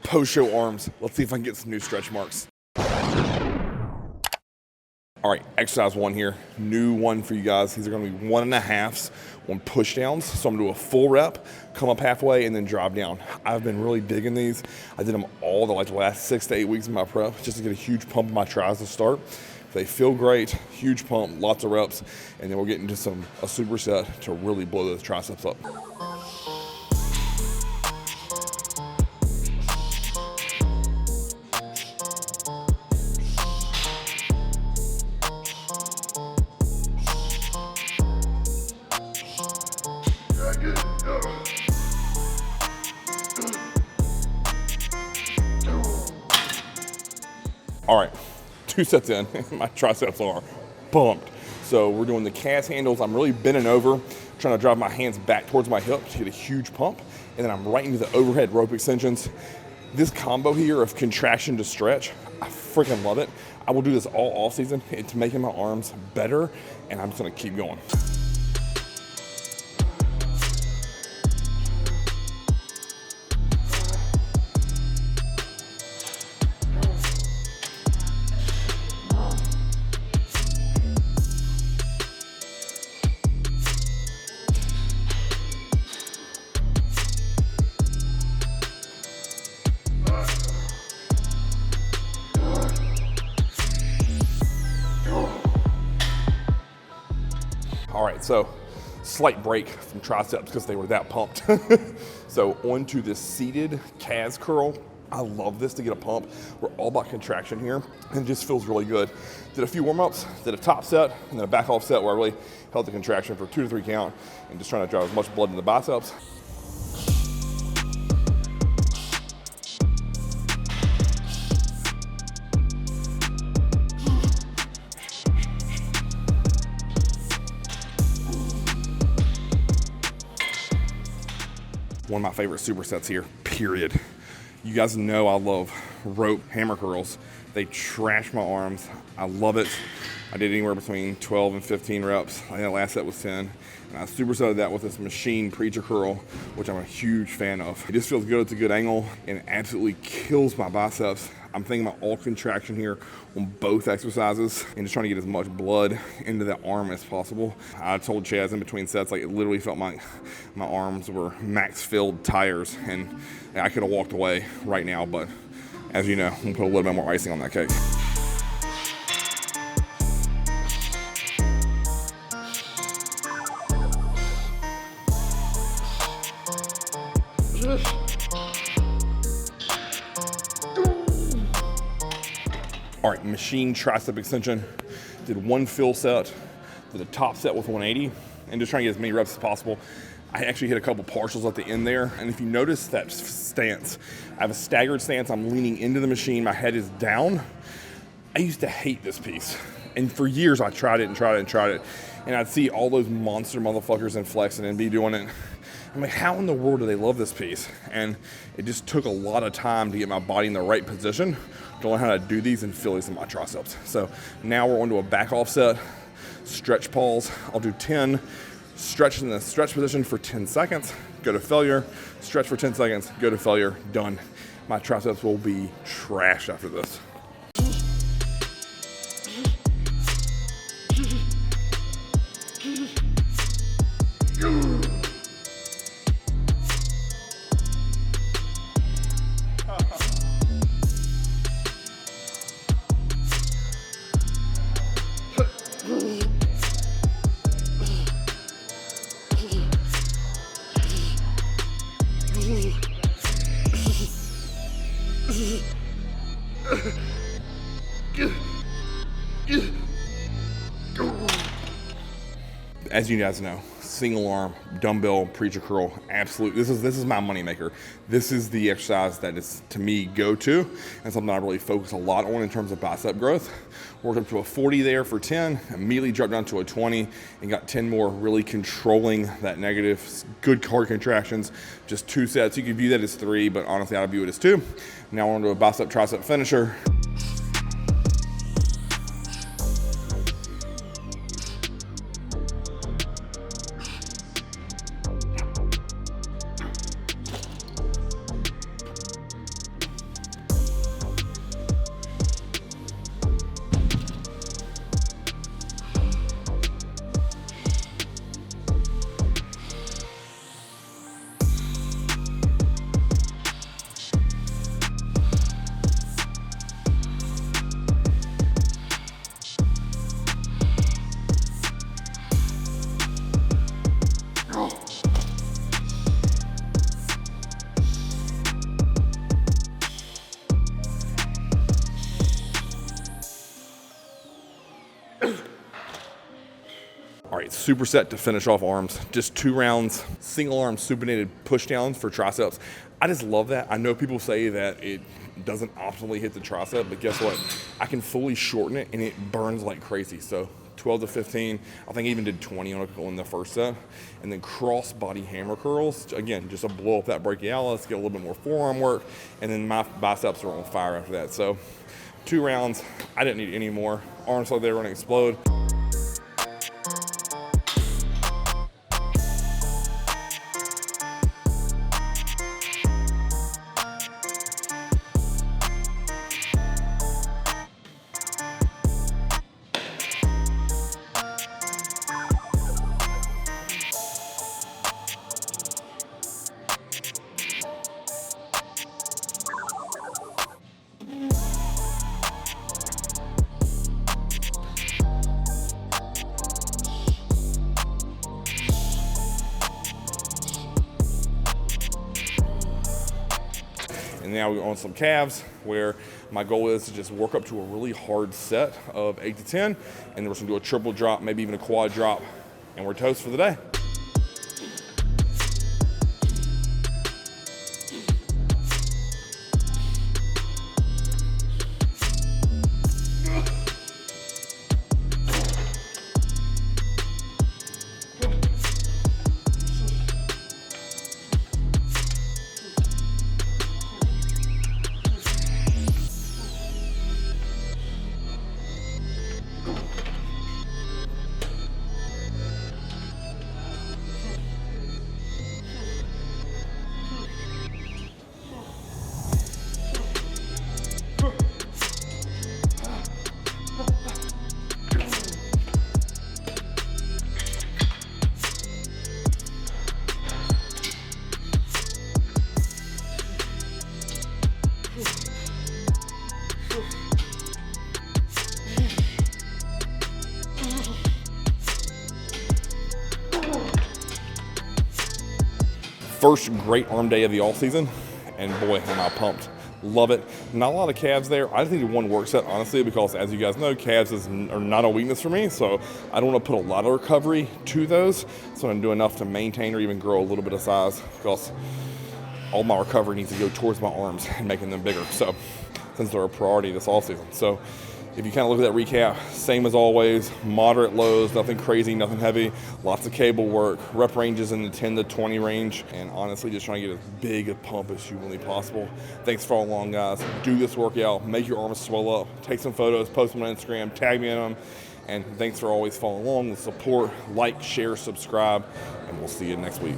post-show arms. Let's see if I can get some new stretch marks. All right, exercise 1 here. New one for you guys. These are gonna be 1.5s on push downs. So I'm gonna do a full rep, come up halfway, and then drop down. I've been really digging these. I did them all the last 6 to 8 weeks of my prep just to get a huge pump in my tris to start. They feel great, huge pump, lots of reps, and then we'll get into a superset to really blow those triceps up. All right, 2 sets in, my triceps are pumped. So we're doing the calves handles. I'm really bending over, trying to drive my hands back towards my hip to get a huge pump. And then I'm right into the overhead rope extensions. This combo here of contraction to stretch, I freaking love it. I will do this all off season. It's making my arms better, and I'm just gonna keep going. All right, so slight break from triceps because they were that pumped. So onto this seated calves curl. I love this to get a pump. We're all about contraction here, and it just feels really good. Did a few warm-ups, did a top set, and then a back off set where I really held the contraction for 2 to 3 count and just trying to drive as much blood into the biceps. One of my favorite supersets here, period. You guys know I love rope hammer curls. They trash my arms. I love it. I did anywhere between 12 and 15 reps. I think the last set was 10. And I supersetted that with this machine preacher curl, which I'm a huge fan of. It just feels good, it's a good angle, and it absolutely kills my biceps. I'm thinking about all contraction here on both exercises and just trying to get as much blood into that arm as possible. I told Chaz in between sets, like it literally felt like my arms were max filled tires, and I could have walked away right now, but as you know, I'm gonna put a little bit more icing on that cake. All right, machine tricep extension. Did 1 fill set, did a top set with 180, and just trying to get as many reps as possible. I actually hit a couple partials at the end there, and if you notice that stance, I have a staggered stance. I'm leaning into the machine, my head is down. I used to hate this piece, and for years I tried it, and I'd see all those monster motherfuckers in flex and be doing it. I'm like, how in the world do they love this piece? And it just took a lot of time to get my body in the right position to learn how to do these and feel these in my triceps. So now we're onto a back off set, stretch pulls. I'll do 10, stretch in the stretch position for 10 seconds, go to failure, stretch for 10 seconds, go to failure, done. My triceps will be trashed after this. As you guys know, single arm, dumbbell, preacher curl, absolute. This is my moneymaker. This is the exercise that is, to me, go-to, and something I really focus a lot on in terms of bicep growth. Worked up to a 40 there for 10, immediately dropped down to a 20, and got 10 more, really controlling that negative, good core contractions, just 2 sets. You could view that as 3, but honestly, I view it as 2. Now we're on to a bicep tricep finisher. right, superset to finish off arms. Just 2 rounds, single arm supinated push downs for triceps. I just love that. I know people say that it doesn't optimally hit the tricep, but guess what? I can fully shorten it and it burns like crazy. So 12 to 15, I think I even did 20 on the first set. And then cross body hammer curls, again, just to blow up that brachialis, get a little bit more forearm work, and then my biceps are on fire after that. So 2 rounds, I didn't need any more. Arms like they were gonna explode. And now we're on some calves, where my goal is to just work up to a really hard set of 8 to 10, and then we're gonna do a triple drop, maybe even a quad drop, and we're toast for the day. First great arm day of the off season, and boy, am I pumped. Love it. Not a lot of calves there. I just needed 1 work set, honestly, because as you guys know, calves are not a weakness for me, so I don't want to put a lot of recovery to those. So I'm going to do enough to maintain or even grow a little bit of size, because all my recovery needs to go towards my arms and making them bigger. So since they're a priority this off season. So if you kind of look at that recap, same as always, moderate lows, nothing crazy, nothing heavy, lots of cable work, rep ranges in the 10 to 20 range, and honestly just trying to get as big a pump as humanly possible. Thanks for following along, guys. Do this workout, make your arms swell up, take some photos, post them on Instagram, tag me in them, and thanks for always following along, the support, like, share, subscribe, and we'll see you next week.